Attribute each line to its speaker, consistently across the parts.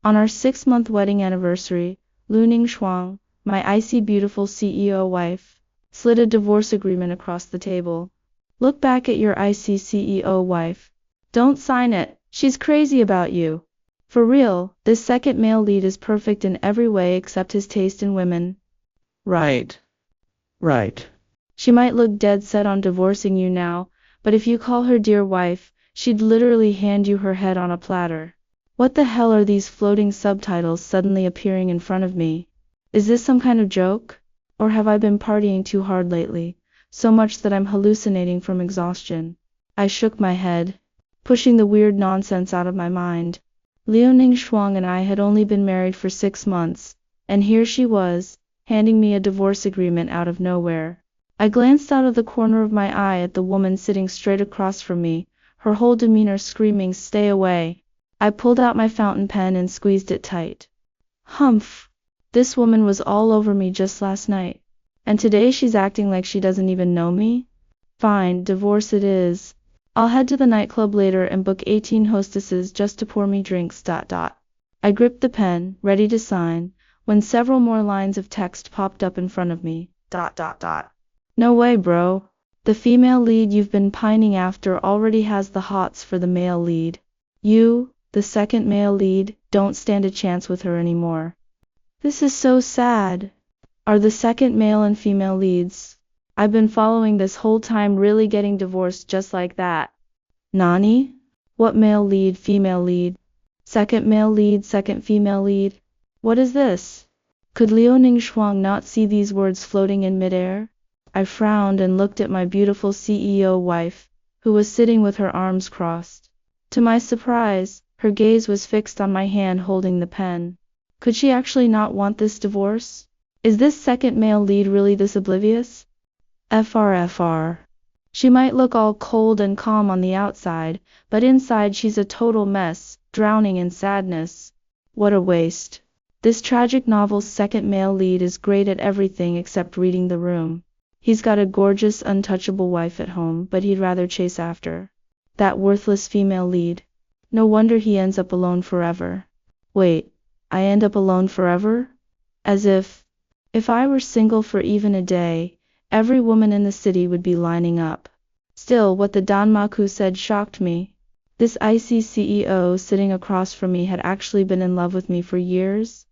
Speaker 1: On our 6-month wedding anniversary, Lu Ningshuang, my icy beautiful CEO wife, slid a divorce agreement across the table. Look back at your icy CEO wife. Don't sign it, she's crazy about you. For real, this second male lead is perfect in every way except his taste in women.
Speaker 2: Right. Right.
Speaker 1: She might look dead set on divorcing you now, but if you call her dear wife, she'd literally hand you her head on a platter. What the hell are these floating subtitles suddenly appearing in front of me? Is this some kind of joke? Or have I been partying too hard lately, so much that I'm hallucinating from exhaustion? I shook my head, pushing the weird nonsense out of my mind. Liu Ningshuang and I had only been married for 6 months, and here she was, handing me a divorce agreement out of nowhere. I glanced out of the corner of my eye at the woman sitting straight across from me, her whole demeanor screaming, "Stay away." I pulled out my fountain pen and squeezed it tight. Humph! This woman was all over me just last night, and today she's acting like she doesn't even know me? Fine, divorce it is. I'll head to the nightclub later and book 18 hostesses just to pour me drinks. I gripped the pen, ready to sign, when several more lines of text popped up in front of me. No way, bro. The female lead you've been pining after already has the hots for the male lead. You, the second male lead, don't stand a chance with her anymore. This is so sad. Are the second male and female leads I've been following this whole time really getting divorced just like that? Nani? What male lead, female lead? Second male lead, second female lead? What is this? Could Liu Ningshuang not see these words floating in midair? I frowned and looked at my beautiful CEO wife, who was sitting with her arms crossed. To my surprise, her gaze was fixed on my hand holding the pen. Could she actually not want this divorce? Is this second male lead really this oblivious? FR. She might look all cold and calm on the outside, but inside she's a total mess, drowning in sadness. What a waste. This tragic novel's second male lead is great at everything except reading the room. He's got a gorgeous, untouchable wife at home, but he'd rather chase after that worthless female lead. No wonder he ends up alone forever. Wait, I end up alone forever? As if I were single for even a day, every woman in the city would be lining up. Still, what the Danmaku said shocked me. This icy CEO sitting across from me had actually been in love with me for years.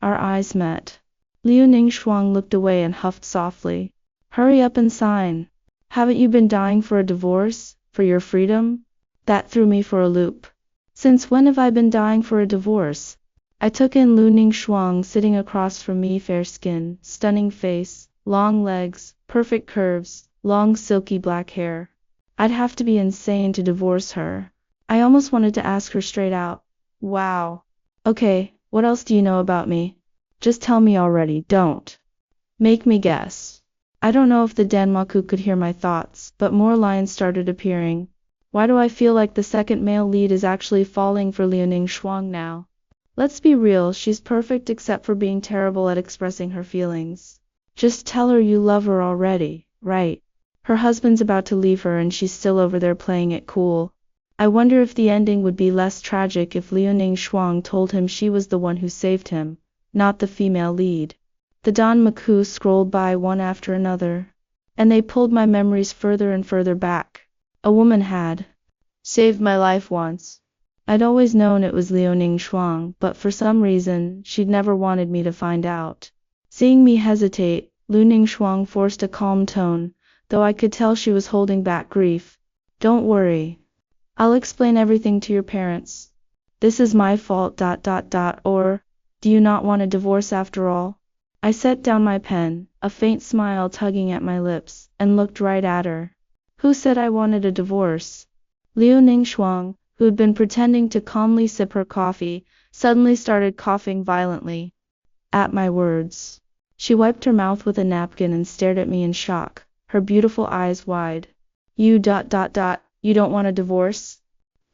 Speaker 1: Our eyes met. Liu Ningshuang looked away and huffed softly. Hurry up and sign. Haven't you been dying for a divorce, for your freedom? That threw me for a loop. Since when have I been dying for a divorce? I took in Liu Ningshuang sitting across from me, fair skin, stunning face, long legs, perfect curves, long silky black hair. I'd have to be insane to divorce her. I almost wanted to ask her straight out. Wow. Okay, what else do you know about me? Just tell me already, don't make me guess. I don't know if the Danmaku could hear my thoughts, but more lines started appearing. Why do I feel like the second male lead is actually falling for Liu Ningshuang now? Let's be real, she's perfect except for being terrible at expressing her feelings. Just tell her you love her already, right? Her husband's about to leave her and she's still over there playing it cool. I wonder if the ending would be less tragic if Liu Ningshuang told him she was the one who saved him, not the female lead. The Danmaku scrolled by one after another, and they pulled my memories further and further back. A woman had saved my life once. I'd always known it was Liu Ningshuang, but for some reason, she'd never wanted me to find out. Seeing me hesitate, Liu Ningshuang forced a calm tone, though I could tell she was holding back grief. Don't worry. I'll explain everything to your parents. This is my fault. Or, do you not want a divorce after all? I set down my pen, a faint smile tugging at my lips, and looked right at her. Who said I wanted a divorce? Liu Ningshuang, who had been pretending to calmly sip her coffee, suddenly started coughing violently. At my words, she wiped her mouth with a napkin and stared at me in shock, her beautiful eyes wide. You don't want a divorce?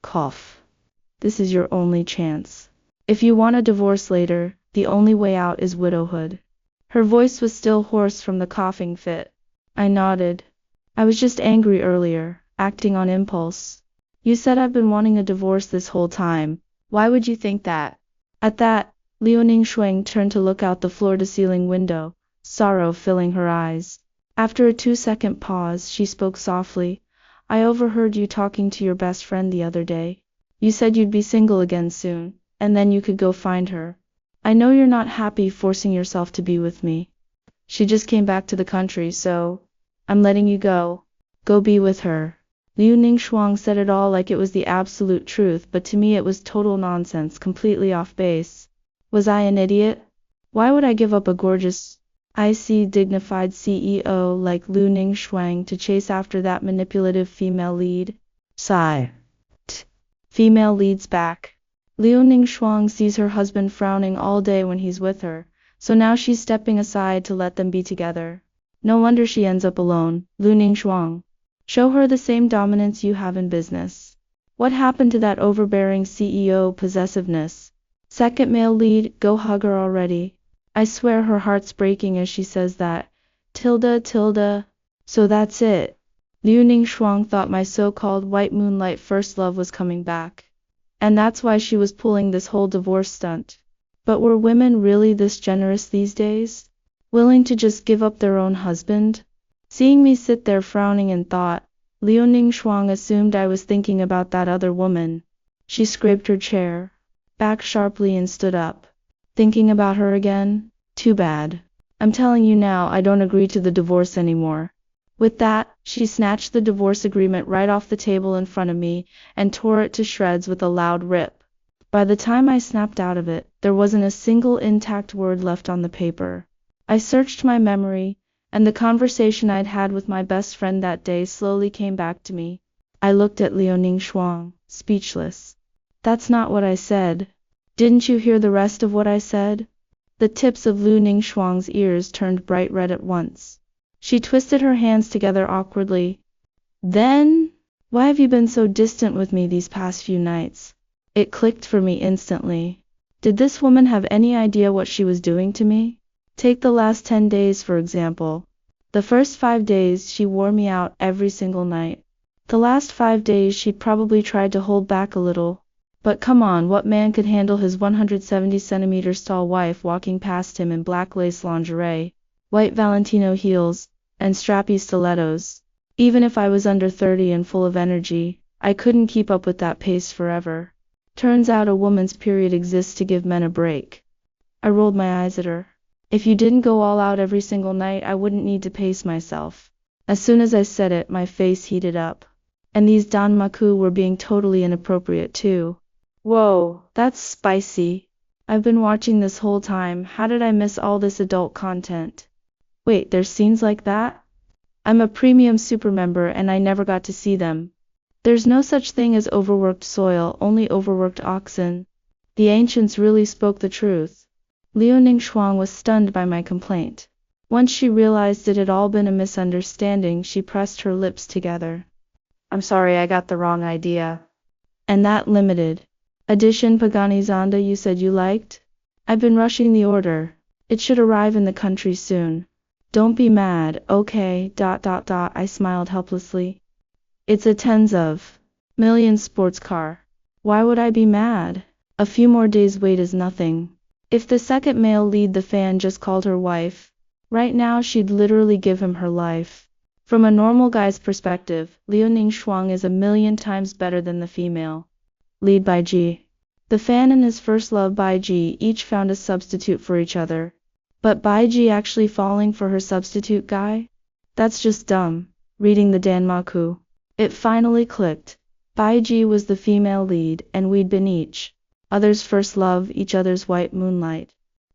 Speaker 1: Cough. This is your only chance. If you want a divorce later, the only way out is widowhood. Her voice was still hoarse from the coughing fit. I nodded. I was just angry earlier, acting on impulse. You said I've been wanting a divorce this whole time. Why would you think that? At that, Liu Ningshuang turned to look out the floor-to-ceiling window, sorrow filling her eyes. After a 2-second pause, she spoke softly. I overheard you talking to your best friend the other day. You said you'd be single again soon, and then you could go find her. I know you're not happy forcing yourself to be with me. She just came back to the country, so I'm letting you go. Go be with her. Liu Ningshuang said it all like it was the absolute truth, but to me it was total nonsense, completely off base. Was I an idiot? Why would I give up a gorgeous, dignified CEO like Liu Ningshuang to chase after that manipulative female lead?
Speaker 2: Sigh.
Speaker 1: Female leads back. Liu Ningshuang sees her husband frowning all day when he's with her, so now she's stepping aside to let them be together. No wonder she ends up alone. Liu Ningshuang. Show her the same dominance you have in business. What happened to that overbearing CEO possessiveness? Second male lead, go hug her already. I swear her heart's breaking as she says that. Tilda. So that's it. Liu Ningshuang thought my so-called white moonlight first love was coming back. And that's why she was pulling this whole divorce stunt. But were women really this generous these days? Willing to just give up their own husband? Seeing me sit there frowning in thought, Liu Ningshuang assumed I was thinking about that other woman. She scraped her chair back sharply and stood up. Thinking about her again? Too bad. I'm telling you now, I don't agree to the divorce anymore. With that, she snatched the divorce agreement right off the table in front of me and tore it to shreds with a loud rip. By the time I snapped out of it, there wasn't a single intact word left on the paper. I searched my memory, and the conversation I'd had with my best friend that day slowly came back to me. I looked at Liu Ningshuang, speechless. That's not what I said. Didn't you hear the rest of what I said? The tips of Liu Ningshuang's ears turned bright red at once. She twisted her hands together awkwardly. Then, why have you been so distant with me these past few nights? It clicked for me instantly. Did this woman have any idea what she was doing to me? Take the last 10 days, for example. The first 5 days, she wore me out every single night. The last 5 days, she'd probably tried to hold back a little. But come on, what man could handle his 170 centimeters tall wife walking past him in black lace lingerie, white Valentino heels, and strappy stilettos? Even if I was under 30 and full of energy, I couldn't keep up with that pace forever. Turns out a woman's period exists to give men a break. I rolled my eyes at her. If you didn't go all out every single night, I wouldn't need to pace myself. As soon as I said it, my face heated up. And these danmaku were being totally inappropriate too. Whoa, that's spicy. I've been watching this whole time. How did I miss all this adult content? Wait, there's scenes like that? I'm a premium super member and I never got to see them. There's no such thing as overworked soil, only overworked oxen. The ancients really spoke the truth. Liu Ningshuang was stunned by my complaint. Once she realized it had all been a misunderstanding, she pressed her lips together. I'm sorry, I got the wrong idea. And that limited edition Pagani Zonda you said you liked? I've been rushing the order. It should arrive in the country soon. Don't be mad, okay, ... I smiled helplessly. It's a tens of millions sports car. Why would I be mad? A few more days wait is nothing. If the second male lead, the fan, just called her wife, right now she'd literally give him her life. From a normal guy's perspective, Liu Ningshuang is a million times better than the female lead by G. The fan and his first love by G each found a substitute for each other. But by G actually falling for her substitute guy? That's just dumb. Reading the danmaku, it finally clicked. Bai Ji was the female lead, and we'd been each other's first love, each other's white moonlight.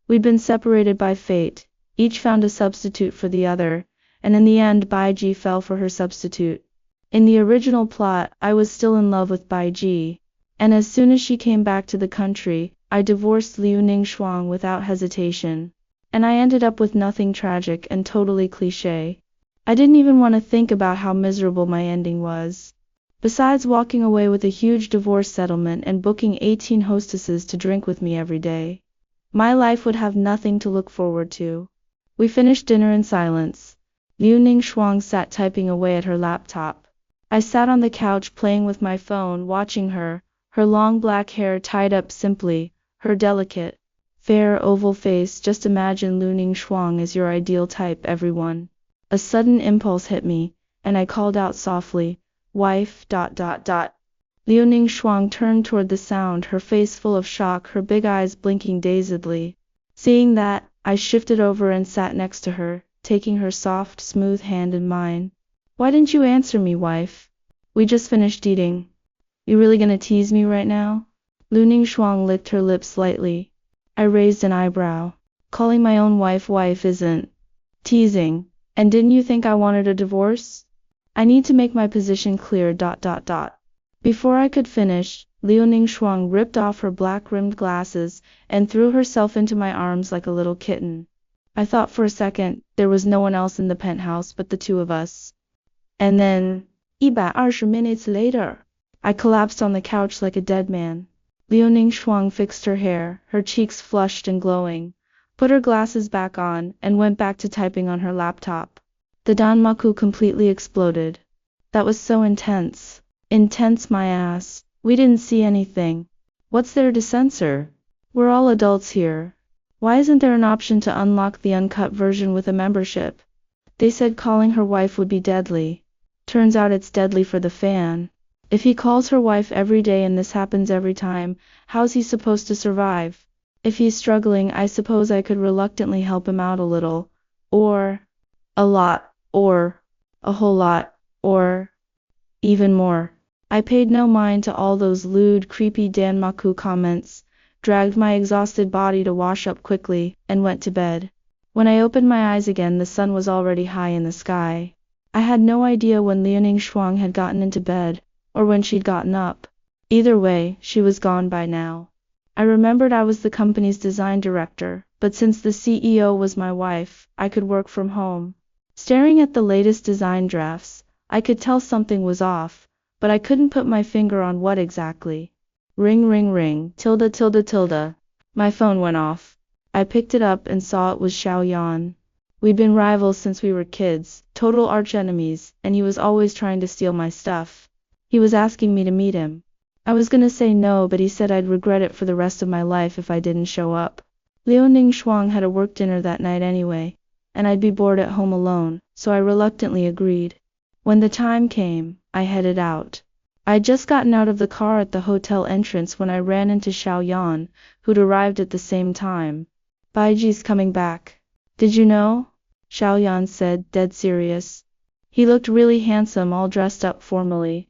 Speaker 1: We'd been separated by fate, each found a substitute for the other, and in the end Bai Ji fell for her substitute. In the original plot, I was still in love with Bai Ji, and as soon as she came back to the country, I divorced Liu Ningshuang without hesitation. And I ended up with nothing tragic and totally cliché. I didn't even want to think about how miserable my ending was. Besides walking away with a huge divorce settlement and booking 18 hostesses to drink with me every day, my life would have nothing to look forward to. We finished dinner in silence. Liu Ningshuang sat typing away at her laptop. I sat on the couch playing with my phone, watching her, her long black hair tied up simply, her delicate, fair oval face. Just imagine Liu Shuang as your ideal type, everyone. A sudden impulse hit me, and I called out softly, wife. Liu Shuang turned toward the sound, her face full of shock, her big eyes blinking dazedly. Seeing that, I shifted over and sat next to her, taking her soft, smooth hand in mine. Why didn't you answer me, wife? We just finished eating. You really gonna tease me right now? Liu Shuang licked her lips slightly. I raised an eyebrow. Calling my own wife isn't teasing. And didn't you think I wanted a divorce? I need to make my position clear. Before I could finish, Liu Shuang ripped off her black-rimmed glasses and threw herself into my arms like a little kitten. I thought for a second there was no one else in the penthouse but the two of us. And then, 120 minutes later, I collapsed on the couch like a dead man. Liu Shuang fixed her hair, her cheeks flushed and glowing, put her glasses back on, and went back to typing on her laptop. The danmaku completely exploded. That was so intense. Intense my ass. We didn't see anything. What's there to censor? We're all adults here. Why isn't there an option to unlock the uncut version with a membership? They said calling her wife would be deadly. Turns out it's deadly for the fan. If he calls her wife every day and this happens every time, how's he supposed to survive? If he's struggling, I suppose I could reluctantly help him out a little, or a lot, or a whole lot, or even more. I paid no mind to all those lewd, creepy danmaku comments, dragged my exhausted body to wash up quickly, and went to bed. When I opened my eyes again, the sun was already high in the sky. I had no idea when Liu Shuang had gotten into bed, or when she'd gotten up. Either way, she was gone by now. I remembered I was the company's design director, but since the CEO was my wife, I could work from home. Staring at the latest design drafts, I could tell something was off, but I couldn't put my finger on what exactly. Ring ring ring, tilde. My phone went off. I picked it up and saw it was Xiaoyan. We'd been rivals since we were kids, total arch-enemies, and he was always trying to steal my stuff. He was asking me to meet him. I was gonna say no, but he said I'd regret it for the rest of my life if I didn't show up. Liu Shuang had a work dinner that night anyway, and I'd be bored at home alone, so I reluctantly agreed. When the time came, I headed out. I'd just gotten out of the car at the hotel entrance when I ran into Xiaoyan, who'd arrived at the same time. Baiji's coming back. Did you know? Xiaoyan said, dead serious. He looked really handsome, all dressed up formally.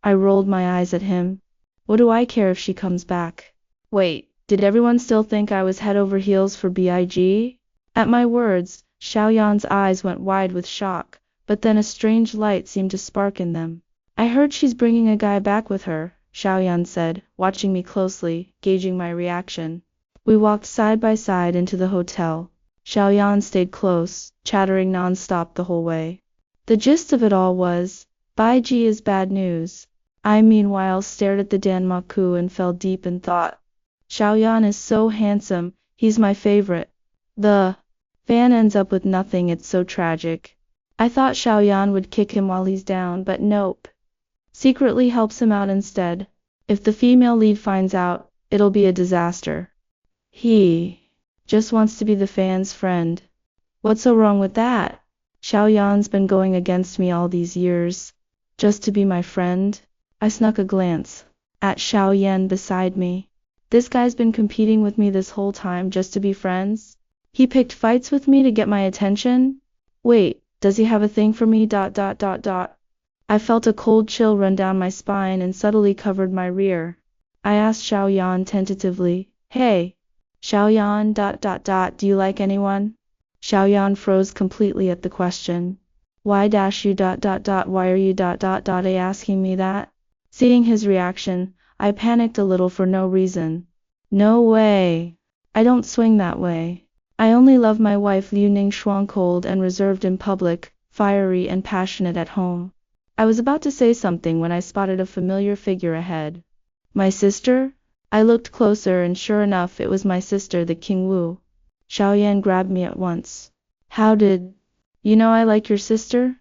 Speaker 1: I rolled my eyes at him. What do I care if she comes back? Wait, did everyone still think I was head over heels for Big? At my words, Xiaoyan's eyes went wide with shock, but then a strange light seemed to spark in them. I heard she's bringing a guy back with her, Xiaoyan said, watching me closely, gauging my reaction. We walked side by side into the hotel. Xiaoyan stayed close, chattering non-stop the whole way. The gist of it all was, Baiji is bad news. I meanwhile stared at the danmaku and fell deep in thought. Xiaoyan is so handsome, he's my favorite. The fan ends up with nothing, it's so tragic. I thought Xiaoyan would kick him while he's down, but nope. Secretly helps him out instead. If the female lead finds out, it'll be a disaster. He just wants to be the fan's friend. What's so wrong with that? Xiaoyan's been going against me all these years. Just to be my friend? I snuck a glance at Xiaoyan beside me. This guy's been competing with me this whole time just to be friends? He picked fights with me to get my attention? Wait, does he have a thing for me? I felt a cold chill run down my spine and subtly covered my rear. I asked Xiaoyan tentatively, Hey, Xiaoyan, do you like anyone? Xiaoyan froze completely at the question. Why are you asking me that? Seeing his reaction, I panicked a little for no reason. No way. I don't swing that way. I only love my wife Liu Shuang, cold and reserved in public, fiery and passionate at home. I was about to say something when I spotted a familiar figure ahead. My sister? I looked closer and sure enough it was my sister, the King Wu. Xiaoyan grabbed me at once. How did you know I like your sister?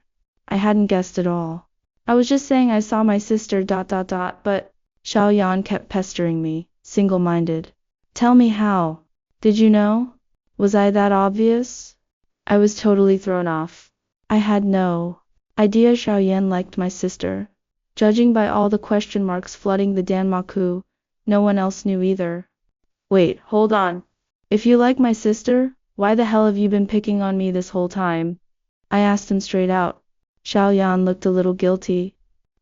Speaker 1: I hadn't guessed at all. I was just saying I saw my sister but Xiaoyan kept pestering me, single-minded. Tell me how. Did you know? Was I that obvious? I was totally thrown off. I had no idea Xiaoyan liked my sister. Judging by all the question marks flooding the Danmaku, no one else knew either. Wait, hold on. If you like my sister, why the hell have you been picking on me this whole time? I asked him straight out. Xiaoyan looked a little guilty.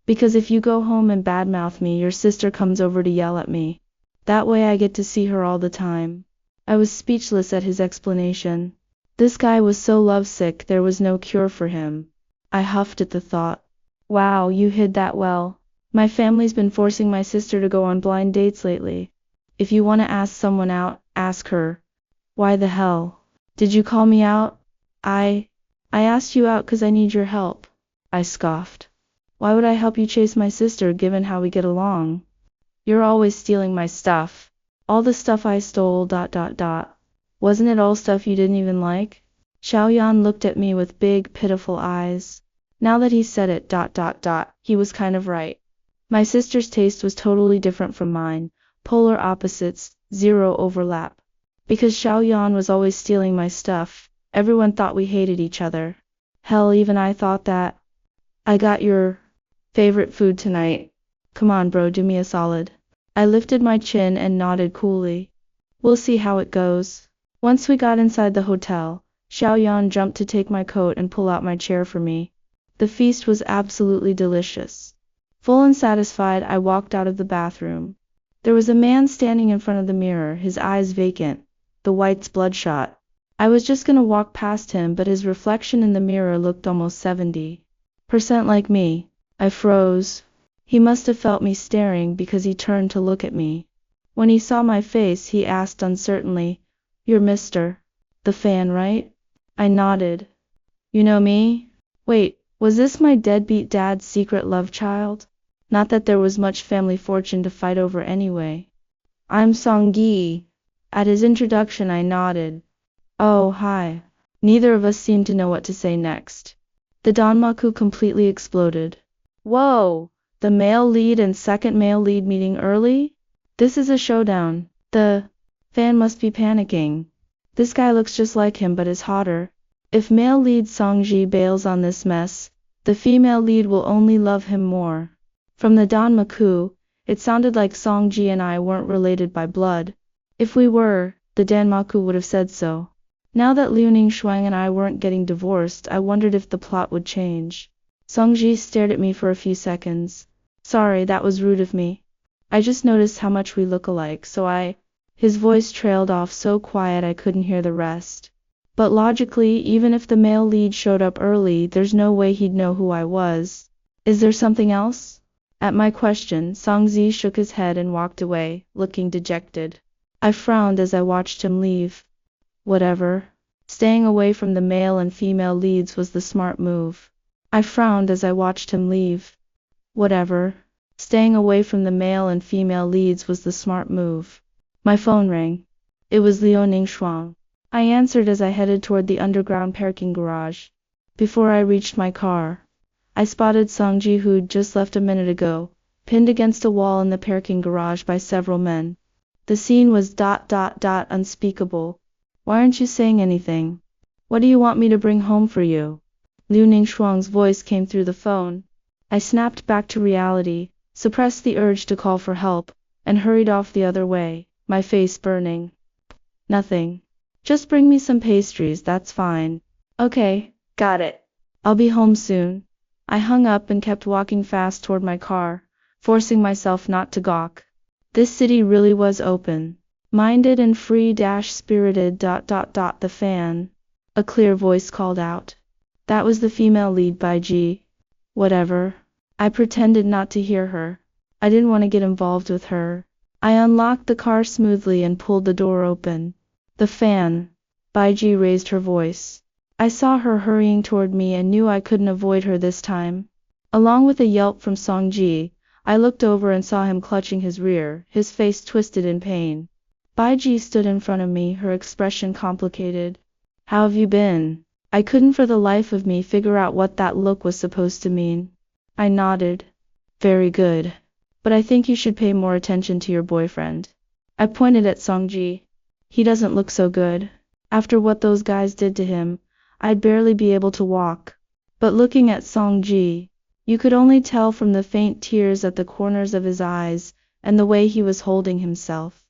Speaker 1: Because if you go home and badmouth me, your sister comes over to yell at me. That way I get to see her all the time. I was speechless at his explanation. This guy was so lovesick there was no cure for him. I huffed at the thought. Wow, you hid that well. My family's been forcing my sister to go on blind dates lately. If you want to ask someone out, ask her. Why the hell? Did you call me out? I asked you out 'cause I need your help. I scoffed. Why would I help you chase my sister given how we get along? You're always stealing my stuff. All the stuff I stole. Wasn't it all stuff you didn't even like? Xiaoyan looked at me with big, pitiful eyes. Now that he said it. He was kind of right. My sister's taste was totally different from mine. Polar opposites, zero overlap. Because Xiaoyan was always stealing my stuff, everyone thought we hated each other. Hell, even I thought that. I got your favorite food tonight. Come on, bro, do me a solid. I lifted my chin and nodded coolly. We'll see how it goes. Once we got inside the hotel, Xiaoyan jumped to take my coat and pull out my chair for me. The feast was absolutely delicious. Full and satisfied, I walked out of the bathroom. There was a man standing in front of the mirror, his eyes vacant, the whites bloodshot. I was just gonna walk past him, but his reflection in the mirror looked almost 70% like me. I froze. He must have felt me staring because he turned to look at me. When he saw my face, he asked uncertainly, "You're Mr. the Fan, right?" I nodded. "You know me? Wait, was this my deadbeat dad's secret love child? Not that there was much family fortune to fight over anyway." "I'm Songyi." At his introduction I nodded. "Oh, hi." Neither of us seemed to know what to say next. The Danmaku completely exploded. Whoa! The male lead and second male lead meeting early? This is a showdown. The fan must be panicking. This guy looks just like him but is hotter. If male lead Songji bails on this mess, the female lead will only love him more. From the Danmaku, it sounded like Songji and I weren't related by blood. If we were, the Danmaku would have said so. Now that Liuning Shuang and I weren't getting divorced, I wondered if the plot would change. Songji stared at me for a few seconds. "Sorry, that was rude of me. I just noticed how much we look alike, so I—" His voice trailed off so quiet I couldn't hear the rest. But logically, even if the male lead showed up early, there's no way he'd know who I was. Is there something else? At my question, Songzi shook his head and walked away, looking dejected. I frowned as I watched him leave. Whatever. Staying away from the male and female leads was the smart move. I frowned as I watched him leave. Whatever. Staying away from the male and female leads was the smart move. My phone rang. It was Liuning Shuang. I answered as I headed toward the underground parking garage. Before I reached my car, I spotted Songji, who'd just left a minute ago, pinned against a wall in the parking garage by several men. The scene was unspeakable. "Why aren't you saying anything? What do you want me to bring home for you?" Liuning Shuang's voice came through the phone. I snapped back to reality, suppressed the urge to call for help, and hurried off the other way, my face burning. "Nothing. Just bring me some pastries, that's fine." "Okay, got it. I'll be home soon." I hung up and kept walking fast toward my car, forcing myself not to gawk. This city really was open-minded and free-spirited. The fan. A clear voice called out. That was the female lead by G. Whatever. I pretended not to hear her. I didn't want to get involved with her. I unlocked the car smoothly and pulled the door open. "The fan." Baiji raised her voice. I saw her hurrying toward me and knew I couldn't avoid her this time. Along with a yelp from Songji, I looked over and saw him clutching his rear, his face twisted in pain. Baiji stood in front of me, her expression complicated. "How have you been?" I couldn't for the life of me figure out what that look was supposed to mean. I nodded. "Very good. But I think you should pay more attention to your boyfriend." I pointed at Songji. He doesn't look so good. After what those guys did to him, I'd barely be able to walk. But looking at Songji, you could only tell from the faint tears at the corners of his eyes, and the way he was holding himself.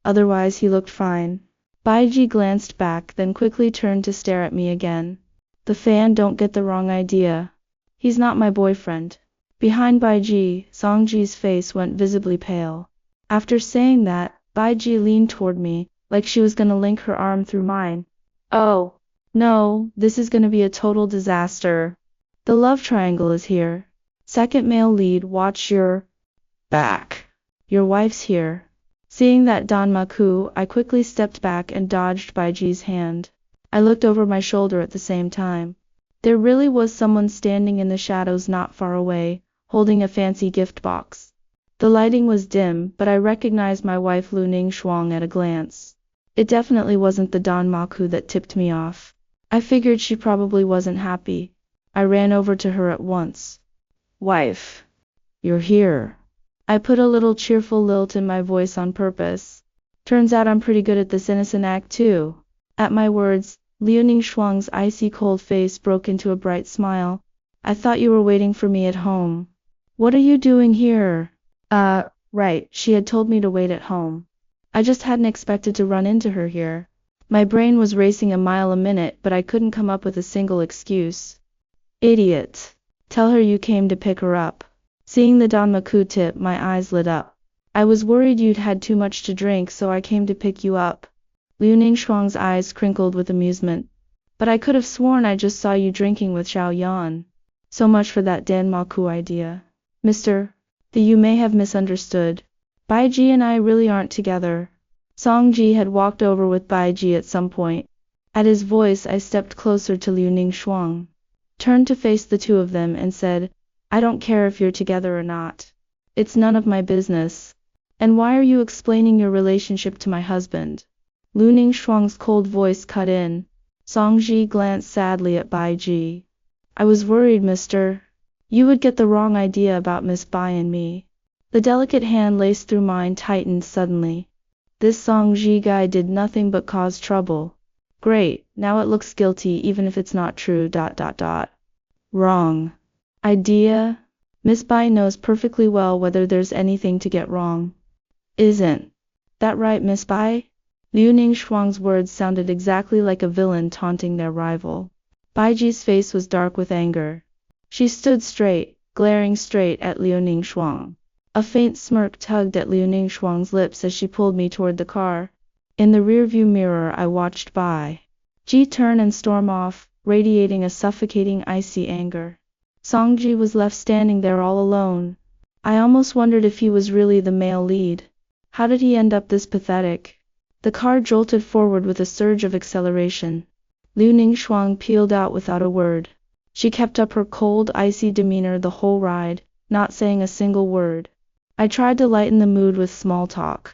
Speaker 1: Otherwise he looked fine. Baiji glanced back, then quickly turned to stare at me again. The fan, don't get the wrong idea. He's not my boyfriend. Behind Baiji, Songji's face went visibly pale. After saying that, Baiji leaned toward me, like she was gonna link her arm through mine. Oh, no, this is gonna be a total disaster. The love triangle is here. Second male lead, watch your
Speaker 2: Back.
Speaker 1: Your wife's here. Seeing that Danmaku, I quickly stepped back and dodged Baiji's hand. I looked over my shoulder at the same time. There really was someone standing in the shadows not far away, holding a fancy gift box. The lighting was dim, but I recognized my wife Lu Ningshuang at a glance. It definitely wasn't the Danmaku that tipped me off. I figured she probably wasn't happy. I ran over to her at once. Wife, you're here. I put a little cheerful lilt in my voice on purpose. Turns out I'm pretty good at this innocent act too. At my words, Liu Ningshuang's icy cold face broke into a bright smile. I thought you were waiting for me at home. What are you doing here? Right, she had told me to wait at home. I just hadn't expected to run into her here. My brain was racing a mile a minute, but I couldn't come up with a single excuse. Idiot. Tell her you came to pick her up. Seeing the Danmaku tip, my eyes lit up. I was worried you'd had too much to drink, so I came to pick you up. Liu Ningshuang's eyes crinkled with amusement. But I could have sworn I just saw you drinking with Xiao Yan. So much for that Danmaku idea. Mr. You may have misunderstood. Baiji and I really aren't together. Songji had walked over with Baiji at some point. At his voice, I stepped closer to Liu Ningshuang, turned to face the two of them and said, I don't care if you're together or not. It's none of my business. And why are you explaining your relationship to my husband? Liu Ningshuang's cold voice cut in. Songji glanced sadly at Baiji. I was worried, mister. You would get the wrong idea about Miss Bai and me. The delicate hand laced through mine tightened suddenly. This Songji guy did nothing but cause trouble. Great, now it looks guilty even if it's not true. Wrong idea? Miss Bai knows perfectly well whether there's anything to get wrong. Isn't that right, Miss Bai? Liu Ningshuang's words sounded exactly like a villain taunting their rival. Baiji's face was dark with anger. She stood straight, glaring straight at Liu Ningshuang. A faint smirk tugged at Liu Ningshuang's lips as she pulled me toward the car. In the rearview mirror I watched Baiji turn and storm off, radiating a suffocating icy anger. Songji was left standing there all alone. I almost wondered if he was really the male lead. How did he end up this pathetic? The car jolted forward with a surge of acceleration. Liu Ningshuang peeled out without a word. She kept up her cold, icy demeanor the whole ride, not saying a single word. I tried to lighten the mood with small talk.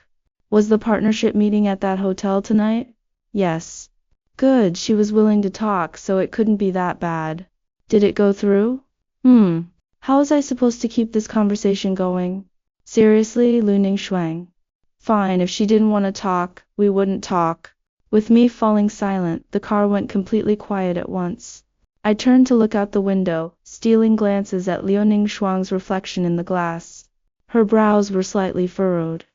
Speaker 1: Was the partnership meeting at that hotel tonight? Yes. Good, she was willing to talk, so it couldn't be that bad. Did it go through? How was I supposed to keep this conversation going? Seriously, Liu Ningshuang. Fine, if she didn't want to talk, we wouldn't talk. With me falling silent, the car went completely quiet at once. I turned to look out the window, stealing glances at Liu Ningshuang's reflection in the glass. Her brows were slightly furrowed.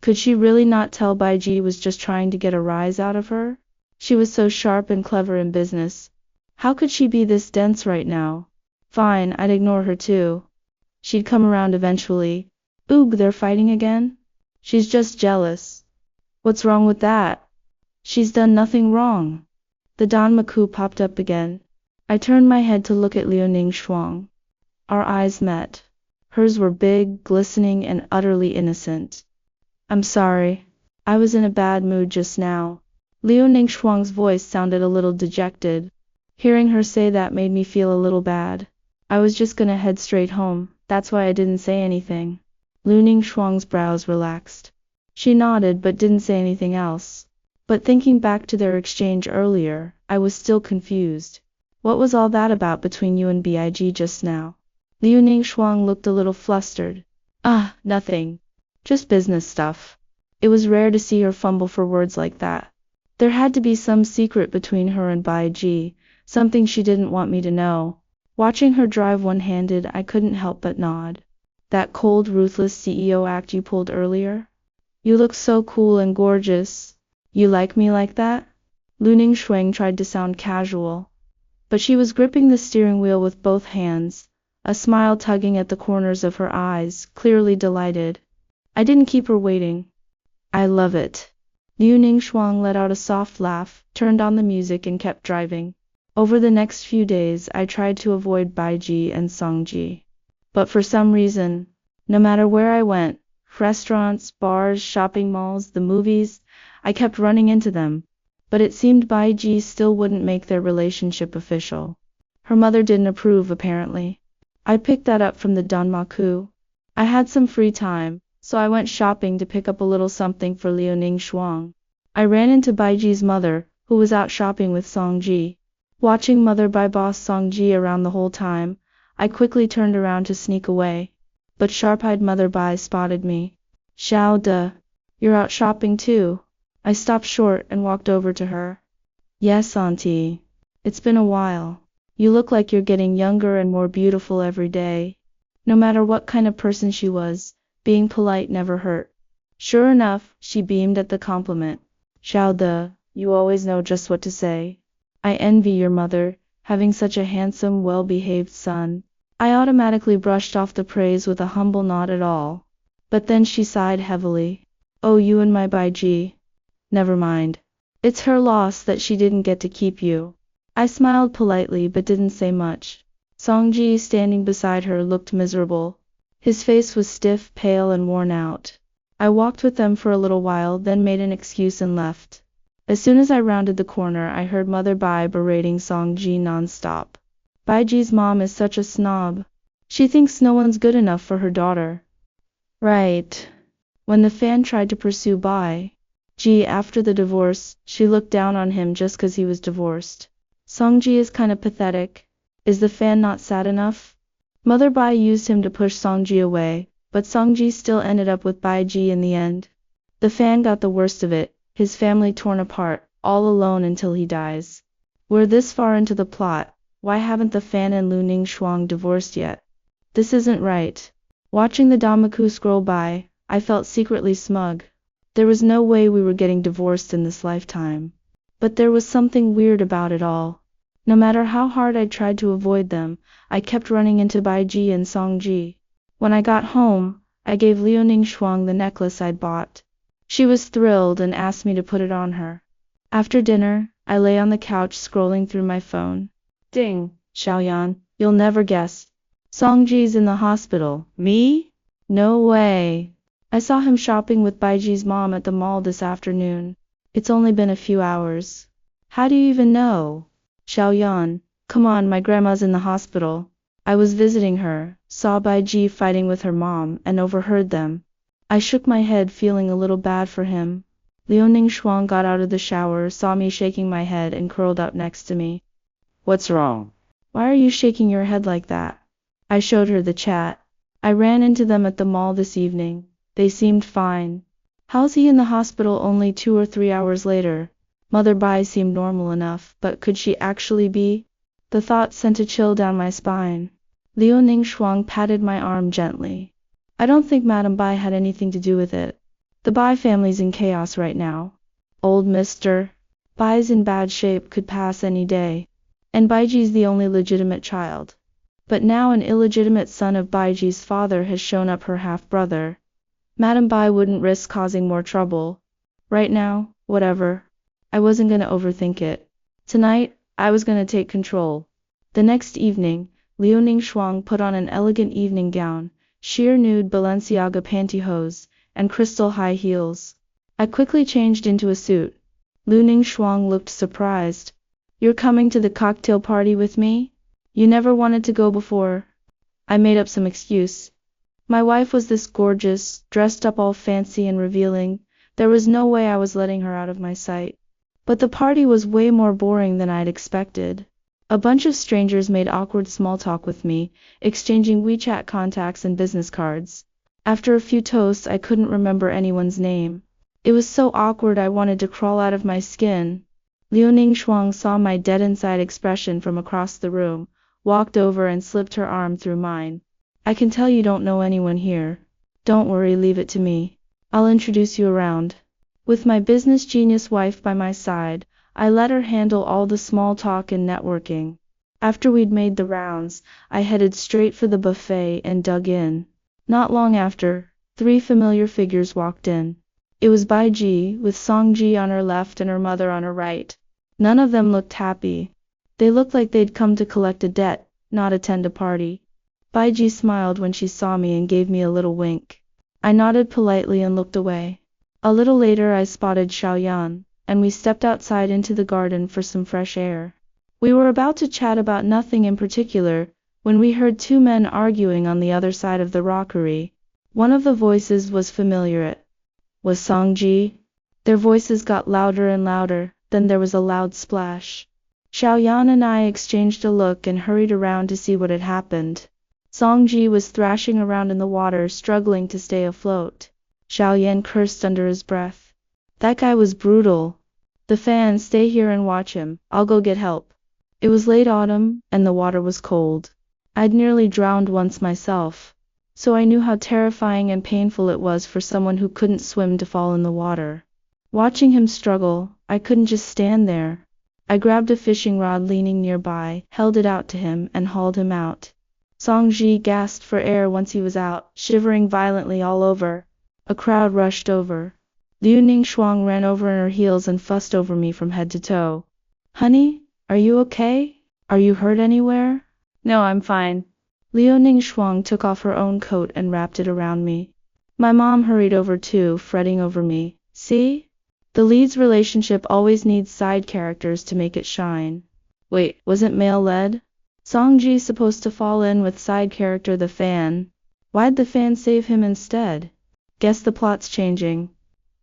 Speaker 1: Could she really not tell Baiji was just trying to get a rise out of her? She was so sharp and clever in business. How could she be this dense right now? Fine, I'd ignore her too. She'd come around eventually. Oog, they're fighting again? She's just jealous. What's wrong with that? She's done nothing wrong. The Danmaku popped up again. I turned my head to look at Liu Ningshuang. Our eyes met. Hers were big, glistening, and utterly innocent. I'm sorry. I was in a bad mood just now. Liu Ningshuang's voice sounded a little dejected. Hearing her say that made me feel a little bad. I was just gonna head straight home, that's why I didn't say anything. Liu Ningshuang's brows relaxed. She nodded but didn't say anything else. But thinking back to their exchange earlier, I was still confused. What was all that about between you and Big just now? Liu Ningshuang looked a little flustered. Nothing. Just business stuff. It was rare to see her fumble for words like that. There had to be some secret between her and Bai Ji, something she didn't want me to know. Watching her drive one-handed, I couldn't help but nod. That cold, ruthless CEO act you pulled earlier? You look so cool and gorgeous. You like me like that? Lu Ningshuang tried to sound casual, but she was gripping the steering wheel with both hands, a smile tugging at the corners of her eyes, clearly delighted. I didn't keep her waiting. I love it. Liu Ningshuang let out a soft laugh, turned on the music and kept driving. Over the next few days I tried to avoid Baiji and Songji. But for some reason, no matter where I went, restaurants, bars, shopping malls, the movies, I kept running into them. But it seemed Baiji still wouldn't make their relationship official. Her mother didn't approve apparently. I picked that up from the Danmaku. I had some free time, so I went shopping to pick up a little something for Liu Ningshuang. I ran into Baiji's mother, who was out shopping with Songji. Watching Mother Bai boss Songji around the whole time, I quickly turned around to sneak away. But sharp-eyed Mother Bai spotted me. Xiao De, you're out shopping too? I stopped short and walked over to her. Yes, Auntie. It's been a while. You look like you're getting younger and more beautiful every day. No matter what kind of person she was, being polite never hurt. Sure enough, she beamed at the compliment. Xiao De, you always know just what to say. I envy your mother, having such a handsome, well-behaved son. I automatically brushed off the praise with a humble nod at all. But then she sighed heavily. Oh, you and my Baiji. Never mind. It's her loss that she didn't get to keep you. I smiled politely but didn't say much. Songji, standing beside her, looked miserable. His face was stiff, pale and worn out. I walked with them for a little while, then made an excuse and left. As soon as I rounded the corner, I heard Mother Bai berating Songji non-stop. Baiji's mom is such a snob. She thinks no one's good enough for her daughter. Right. When the fan tried to pursue Bai Ji after the divorce, she looked down on him just 'cause he was divorced. Songji is kinda pathetic. Is the fan not sad enough? Mother Bai used him to push Songji away, but Songji still ended up with Baiji in the end. The fan got the worst of it, his family torn apart, all alone until he dies. We're this far into the plot, why haven't the fan and Lu Ningshuang divorced yet? This isn't right. Watching the Damaku scroll by, I felt secretly smug. There was no way we were getting divorced in this lifetime. But there was something weird about it all. No matter how hard I tried to avoid them, I kept running into Baiji and Songji. When I got home, I gave Liu Ningshuang the necklace I'd bought. She was thrilled and asked me to put it on her. After dinner, I lay on the couch scrolling through my phone. Ding, Xiaoyan, you'll never guess. Songji's in the hospital. Me? No way. I saw him shopping with Baiji's mom at the mall this afternoon. It's only been a few hours. How do you even know? Xiaoyan, come on, my grandma's in the hospital. I was visiting her, saw Baiji fighting with her mom, and overheard them. I shook my head, feeling a little bad for him. Liu Ningshuang got out of the shower, saw me shaking my head, and curled up next to me. What's wrong? Why are you shaking your head like that? I showed her the chat. I ran into them at the mall this evening. They seemed fine. How's he in the hospital only 2 or 3 hours later? Mother Bai seemed normal enough, but could she actually be? The thought sent a chill down my spine. Liu Ningshuang patted my arm gently. I don't think Madame Bai had anything to do with it. The Bai family's in chaos right now. Old Mr. Bai's in bad shape, could pass any day. And Baiji's the only legitimate child. But now an illegitimate son of Baiji's father has shown up, her half-brother. Madame Bai wouldn't risk causing more trouble. Right now, whatever. I wasn't gonna overthink it. Tonight, I was gonna take control. The next evening, Liu Ningshuang put on an elegant evening gown, sheer nude Balenciaga pantyhose, and crystal high heels. I quickly changed into a suit. Liu Ningshuang looked surprised. You're coming to the cocktail party with me? You never wanted to go before. I made up some excuse. My wife was this gorgeous, dressed up all fancy and revealing. There was no way I was letting her out of my sight. But the party was way more boring than I'd expected. A bunch of strangers made awkward small talk with me, exchanging WeChat contacts and business cards. After a few toasts, I couldn't remember anyone's name. It was so awkward I wanted to crawl out of my skin. Liu Ningxuang saw my dead inside expression from across the room, walked over and slipped her arm through mine. I can tell you don't know anyone here. Don't worry, leave it to me. I'll introduce you around. With my business genius wife by my side, I let her handle all the small talk and networking. After we'd made the rounds, I headed straight for the buffet and dug in. Not long after, 3 familiar figures walked in. It was Bai Ji, with Song Ji on her left and her mother on her right. None of them looked happy. They looked like they'd come to collect a debt, not attend a party. Bai Ji smiled when she saw me and gave me a little wink. I nodded politely and looked away. A little later I spotted Xiaoyan, and we stepped outside into the garden for some fresh air. We were about to chat about nothing in particular, when we heard 2 men arguing on the other side of the rockery. One of the voices was familiar. It was Song Ji. Their voices got louder and louder, then there was a loud splash. Xiaoyan and I exchanged a look and hurried around to see what had happened. Song Ji was thrashing around in the water, struggling to stay afloat. Xiaoyan cursed under his breath. That guy was brutal. The fan, stay here and watch him. I'll go get help. It was late autumn, and the water was cold. I'd nearly drowned once myself, so I knew how terrifying and painful it was for someone who couldn't swim to fall in the water. Watching him struggle, I couldn't just stand there. I grabbed a fishing rod leaning nearby, held it out to him, and hauled him out. Song Ji gasped for air once he was out, shivering violently all over. A crowd rushed over. Liu Ningxuang ran over on her heels and fussed over me from head to toe. Honey, are you okay? Are you hurt anywhere? No, I'm fine. Liu Ningxuang took off her own coat and wrapped it around me. My mom hurried over too, fretting over me. See? The lead's relationship always needs side characters to make it shine. Wait, wasn't male-led? Song Ji supposed to fall in with side character the fan. Why'd the fan save him instead? Guess the plot's changing.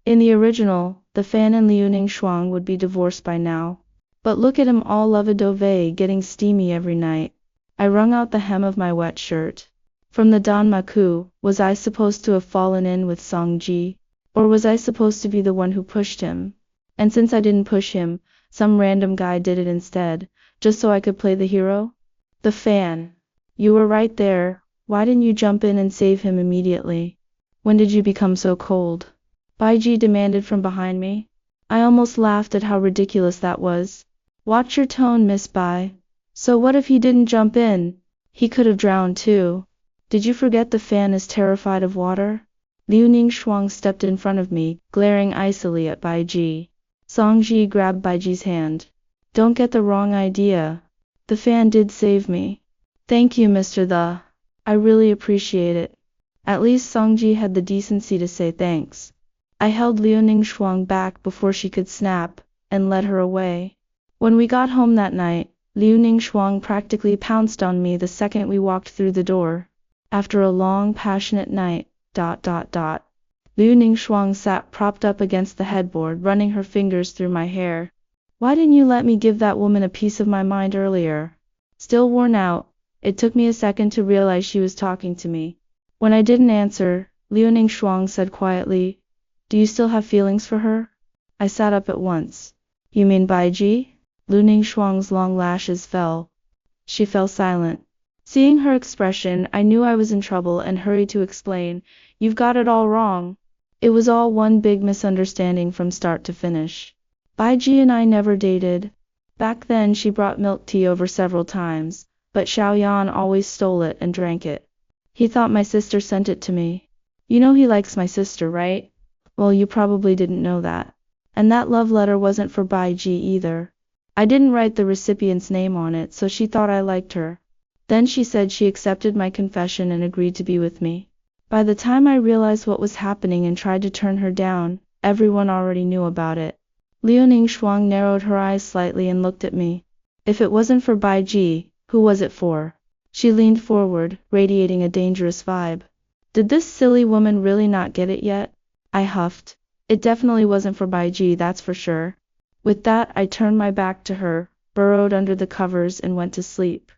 Speaker 1: In the original, the fan and Liu Ningxuang would be divorced by now. But look at him all lovey-dovey, getting steamy every night. I wrung out the hem of my wet shirt. From the Danmaku, was I supposed to have fallen in with Song Ji? Or was I supposed to be the one who pushed him? And since I didn't push him, some random guy did it instead, just so I could play the hero? The fan. You were right there. Why didn't you jump in and save him immediately? When did you become so cold? Bai Ji demanded from behind me. I almost laughed at how ridiculous that was. Watch your tone, Miss Bai. So what if he didn't jump in? He could have drowned too. Did you forget the fan is terrified of water? Liu Ningxuang stepped in front of me, glaring icily at Bai Ji. Song Ji grabbed Bai Ji's hand. Don't get the wrong idea. The fan did save me. Thank you, Mr. The. I really appreciate it. At least Song Ji had the decency to say thanks. I held Liu Ningxuang back before she could snap, and led her away. When we got home that night, Liu Ningxuang practically pounced on me the second we walked through the door. After a long, passionate night, Liu Ningxuang sat propped up against the headboard, running her fingers through my hair. Why didn't you let me give that woman a piece of my mind earlier? Still worn out, it took me a second to realize she was talking to me. When I didn't answer, Liu Ningxuang said quietly, Do you still have feelings for her? I sat up at once. You mean Bai Ji? Liu Ningxuang's long lashes fell. She fell silent. Seeing her expression, I knew I was in trouble and hurried to explain, You've got it all wrong. It was all one big misunderstanding from start to finish. Bai Ji and I never dated. Back then she brought milk tea over several times, but Xiaoyan always stole it and drank it. He thought my sister sent it to me. You know he likes my sister, right? Well, you probably didn't know that. And that love letter wasn't for Bai Ji either. I didn't write the recipient's name on it, so she thought I liked her. Then she said she accepted my confession and agreed to be with me. By the time I realized what was happening and tried to turn her down, everyone already knew about it. Liu Ningxuang narrowed her eyes slightly and looked at me. If it wasn't for Bai Ji, who was it for? She leaned forward, radiating a dangerous vibe. Did this silly woman really not get it yet? I huffed. It definitely wasn't for Bai Ji, that's for sure. With that, I turned my back to her, burrowed under the covers and went to sleep.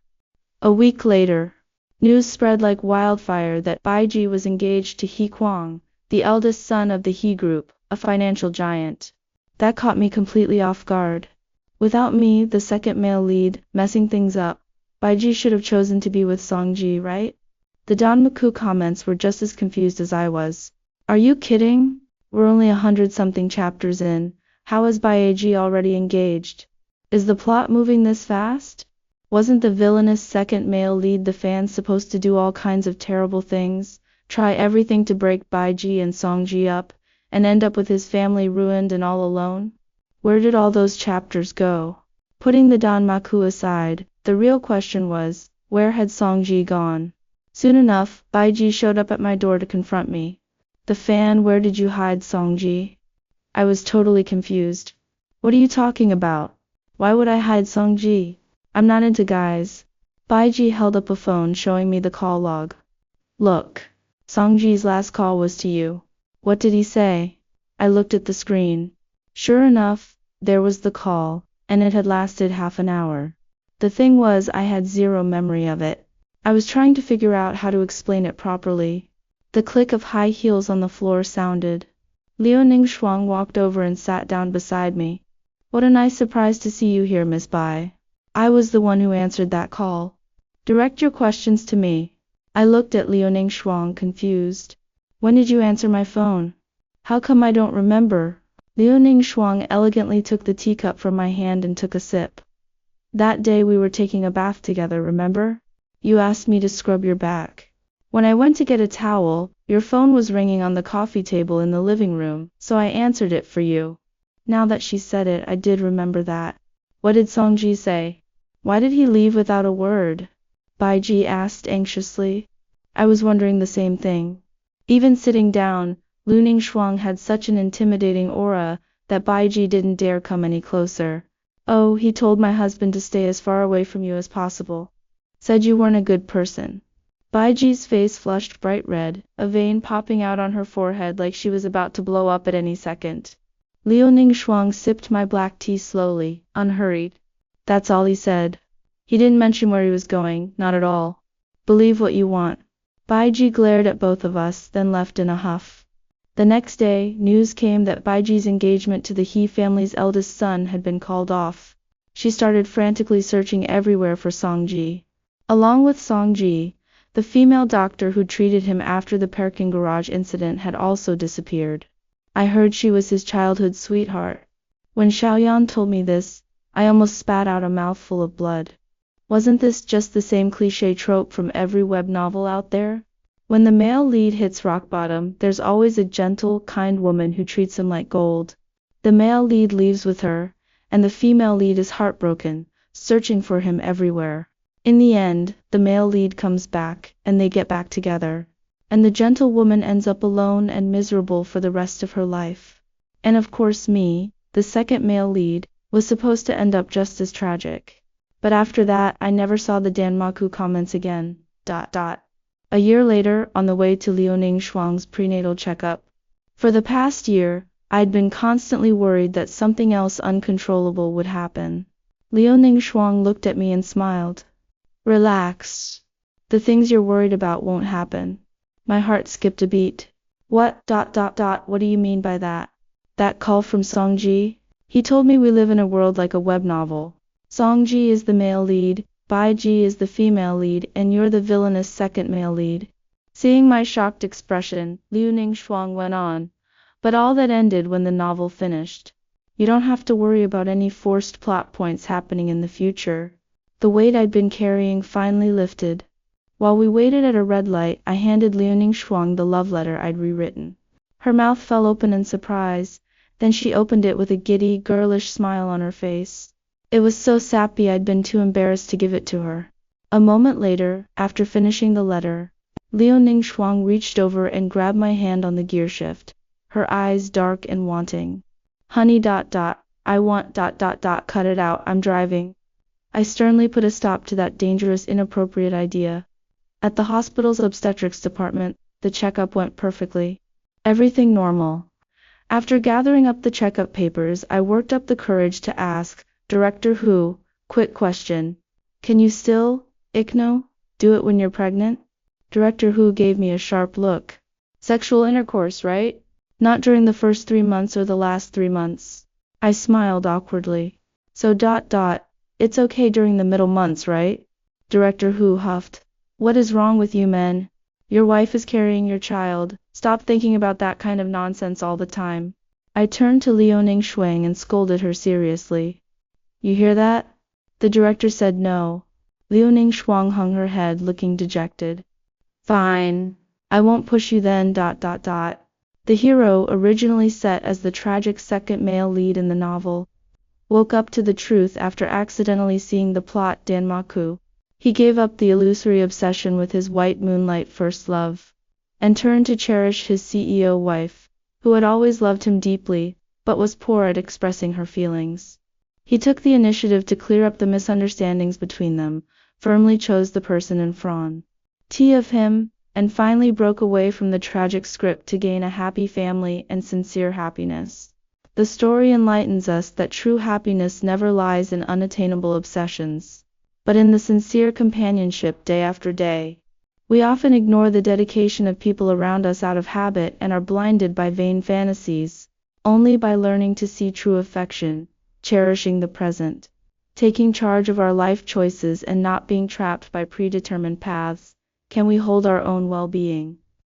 Speaker 1: A week later, news spread like wildfire that Bai Ji was engaged to He Kuang, the eldest son of the He group. a financial giant. That caught me completely off guard. Without me, the second male lead, messing things up, Baiji should have chosen to be with Songji, right? The Danmaku comments were just as confused as I was. Are you kidding? We're only 100-something chapters in. How is Baiji already engaged? Is the plot moving this fast? Wasn't the villainous second male lead the fans supposed to do all kinds of terrible things, try everything to break Baiji and Songji up, and end up with his family ruined and all alone? Where did all those chapters go? Putting the Danmaku aside, the real question was, where had Songji gone? Soon enough, Baiji showed up at my door to confront me. The fan, where did you hide Songji? I was totally confused. What are you talking about? Why would I hide Songji? I'm not into guys. Baiji held up a phone showing me the call log. Look. Songji's last call was to you. What did he say? I looked at the screen. Sure enough, there was the call, and it had lasted half an hour. The thing was, I had zero memory of it. I was trying to figure out how to explain it properly. The click of high heels on the floor sounded. Liu Ningshuang walked over and sat down beside me. What a nice surprise to see you here, Miss Bai. I was the one who answered that call. Direct your questions to me. I looked at Liu Ningshuang confused. When did you answer my phone? How come I don't remember? Liu Ningshuang elegantly took the teacup from my hand and took a sip. That day we were taking a bath together, remember? You asked me to scrub your back. When I went to get a towel, your phone was ringing on the coffee table in the living room, so I answered it for you. Now that she said it, I did remember that. What did Songji say? Why did he leave without a word? Baiji asked anxiously. I was wondering the same thing. Even sitting down, Liu Ningshuang had such an intimidating aura that Baiji didn't dare come any closer. Oh, he told my husband to stay as far away from you as possible. Said you weren't a good person. Baiji's face flushed bright red, a vein popping out on her forehead like she was about to blow up at any second. Liu Ningshuang sipped my black tea slowly, unhurried. That's all he said. He didn't mention where he was going, not at all. Believe what you want. Baiji glared at both of us, then left in a huff. The next day, news came that Baiji's engagement to the He family's eldest son had been called off. She started frantically searching everywhere for Songji. Along with Songji, the female doctor who treated him after the parking garage incident had also disappeared. I heard she was his childhood sweetheart. When Xiaoyan told me this, I almost spat out a mouthful of blood. Wasn't this just the same cliché trope from every web novel out there? When the male lead hits rock bottom, there's always a gentle, kind woman who treats him like gold. The male lead leaves with her, and the female lead is heartbroken, searching for him everywhere. In the end, the male lead comes back, and they get back together. And the gentle woman ends up alone and miserable for the rest of her life. And of course me, the second male lead, was supposed to end up just as tragic. But after that, I never saw the Danmaku comments again. A year later, on the way to Liu Ningshuang's prenatal checkup. For the past year, I'd been constantly worried that something else uncontrollable would happen. Liu Ningshuang looked at me and smiled. Relax. The things you're worried about won't happen. My heart skipped a beat. What do you mean by that? That call from Songji? He told me we live in a world like a web novel. Songji is the male lead, Baiji is the female lead, and you're the villainous second male lead. Seeing my shocked expression, Liu Ningshuang went on. But all that ended when the novel finished. You don't have to worry about any forced plot points happening in the future. The weight I'd been carrying finally lifted. While we waited at a red light, I handed Liu Ningshuang the love letter I'd rewritten. Her mouth fell open in surprise, then she opened it with a giddy, girlish smile on her face. It was so sappy I'd been too embarrassed to give it to her. A moment later, after finishing the letter, Liu Ningshuang reached over and grabbed my hand on the gearshift, her eyes dark and wanting. Honey, I want, cut it out, I'm driving. I sternly put a stop to that dangerous, inappropriate idea. At the hospital's obstetrics department, the checkup went perfectly. Everything normal. After gathering up the checkup papers, I worked up the courage to ask, Director Hu, quick question. Can you still, do it when you're pregnant? Director Hu gave me a sharp look. Sexual intercourse, right? Not during the first 3 months or the last 3 months. I smiled awkwardly. So it's okay during the middle months, right? Director Hu huffed. What is wrong with you men? Your wife is carrying your child. Stop thinking about that kind of nonsense all the time. I turned to Liaoning Shuang and scolded her seriously. You hear that? The director said no. Liaoning Shuang hung her head, looking dejected. Fine. I won't push you then. The hero, originally set as the tragic second male lead in the novel, woke up to the truth after accidentally seeing the plot Danmaku. He gave up the illusory obsession with his white moonlight first love, and turned to cherish his CEO wife, who had always loved him deeply, but was poor at expressing her feelings. He took the initiative to clear up the misunderstandings between them, firmly chose the person in front of him, and finally broke away from the tragic script to gain a happy family and sincere happiness. The story enlightens us that true happiness never lies in unattainable obsessions, but in the sincere companionship day after day. We often ignore the dedication of people around us out of habit and are blinded by vain fantasies. Only by learning to see true affection, cherishing the present, taking charge of our life choices and not being trapped by predetermined paths, can we hold our own well-being.